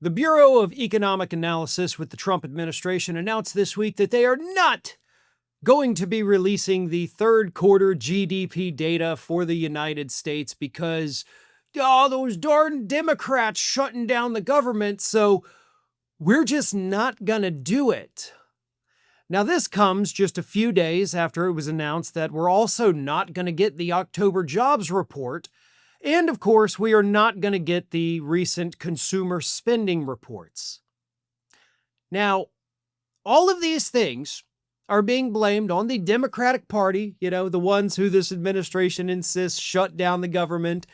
The Bureau of Economic Analysis with the Trump administration announced this week that they are not going to be releasing the third quarter GDP data for the United States because, those darn Democrats shutting down the government, so we're just not going to do it. Now, this comes just a few days after it was announced that we're also not going to get the October jobs report. And of course, we are not going to get the recent consumer spending reports. Now, all of these things are being blamed on the Democratic Party, the ones who this administration insists shut down the government,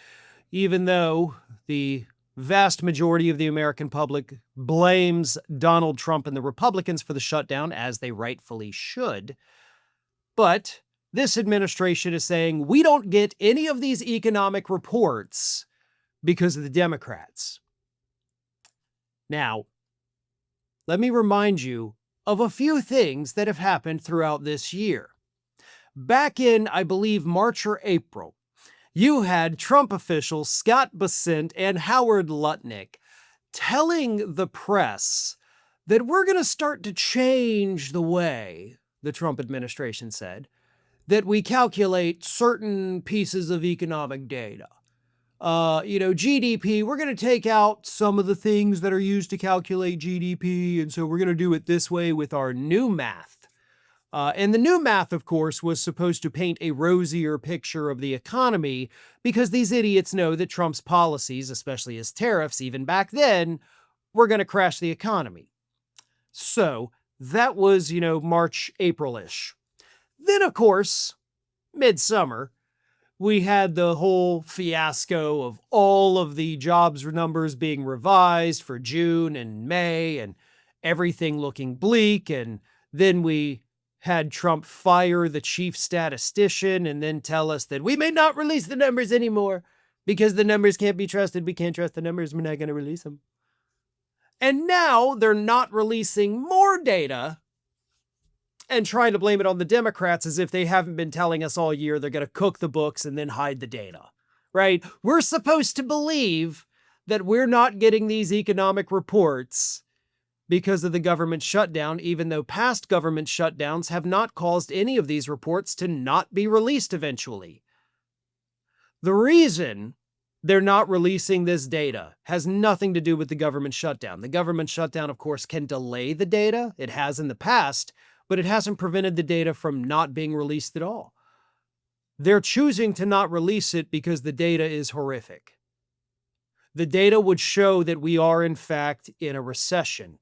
even though the vast majority of the American public blames Donald Trump and the Republicans for the shutdown, as they rightfully should. But this administration is saying we don't get any of these economic reports because of the Democrats. Now, let me remind you of a few things that have happened throughout this year. Back in, I believe, March or April, you had Trump officials Scott Bessent and Howard Lutnick telling the press that we're going to start to change the way, the Trump administration said, that we calculate certain pieces of economic data. GDP, we're going to take out some of the things that are used to calculate GDP, and so we're going to do it this way with our new math. And the new math, of course, was supposed to paint a rosier picture of the economy because these idiots know that Trump's policies, especially his tariffs, even back then, were going to crash the economy. So that was, March, April-ish. Then, of course, midsummer, we had the whole fiasco of all of the jobs numbers being revised for June and May and everything looking bleak. And then we had Trump fire the chief statistician and then tell us that we may not release the numbers anymore because the numbers can't be trusted. We can't trust the numbers. We're not going to release them. And now they're not releasing more data and trying to blame it on the Democrats as if they haven't been telling us all year they're going to cook the books and then hide the data, right? We're supposed to believe that we're not getting these economic reports because of the government shutdown, even though past government shutdowns have not caused any of these reports to not be released eventually. The reason they're not releasing this data has nothing to do with the government shutdown. The government shutdown, of course, can delay the data. It has in the past, but it hasn't prevented the data from not being released at all. They're choosing to not release it because the data is horrific. The data would show that we are, in fact, in a recession.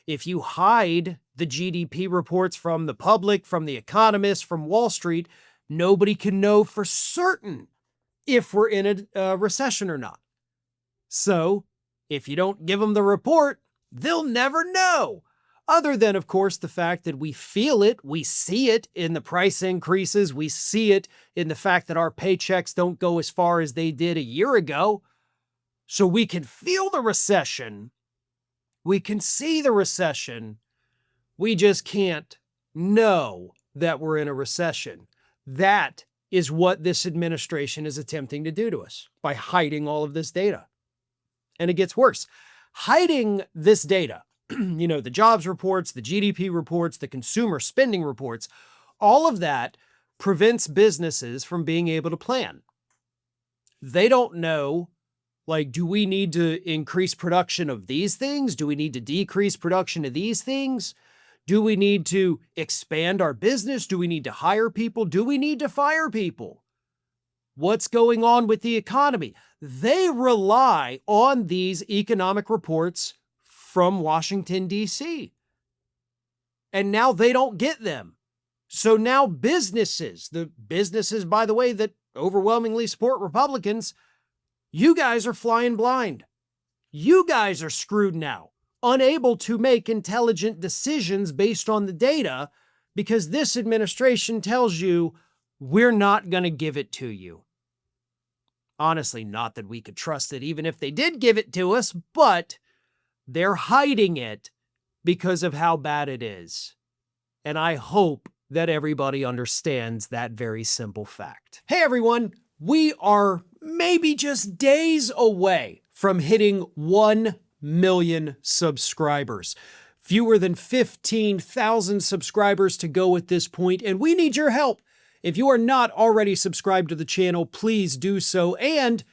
If you hide the GDP reports from the public, from the economists, from Wall Street, nobody can know for certain if we're in a recession or not. So, if you don't give them the report, they'll never know. Other than, of course, the fact that we feel it, we see it in the price increases, we see it in the fact that our paychecks don't go as far as they did a year ago. So we can feel the recession, we can see the recession, we just can't know that we're in a recession. That is what this administration is attempting to do to us by hiding all of this data. And it gets worse. Hiding this data, the jobs reports, the GDP reports, the consumer spending reports, all of that prevents businesses from being able to plan. They don't know, do we need to increase production of these things? Do we need to decrease production of these things? Do we need to expand our business? Do we need to hire people? Do we need to fire people? What's going on with the economy? They rely on these economic reports from Washington, D.C. And now they don't get them. So now the businesses, by the way, that overwhelmingly support Republicans, you guys are flying blind. You guys are screwed now, unable to make intelligent decisions based on the data because this administration tells you we're not going to give it to you. Honestly, not that we could trust it even if they did give it to us, but they're hiding it because of how bad it is. And I hope that everybody understands that very simple fact. Hey everyone, we are maybe just days away from hitting 1 million subscribers. Fewer than 15,000 subscribers to go at this point, and we need your help. If you are not already subscribed to the channel, please do so, and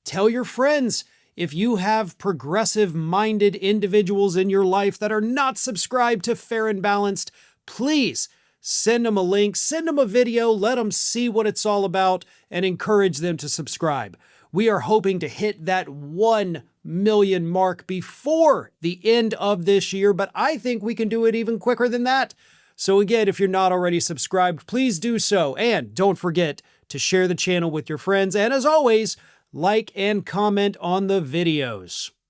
tell your friends. If you have progressive-minded individuals in your life that are not subscribed to Fair and Balanced, please send them a link, send them a video, let them see what it's all about, and encourage them to subscribe. We are hoping to hit that 1 million mark before the end of this year, but I think we can do it even quicker than that. So again, if you're not already subscribed, please do so. And don't forget to share the channel with your friends. And as always, like and comment on the videos.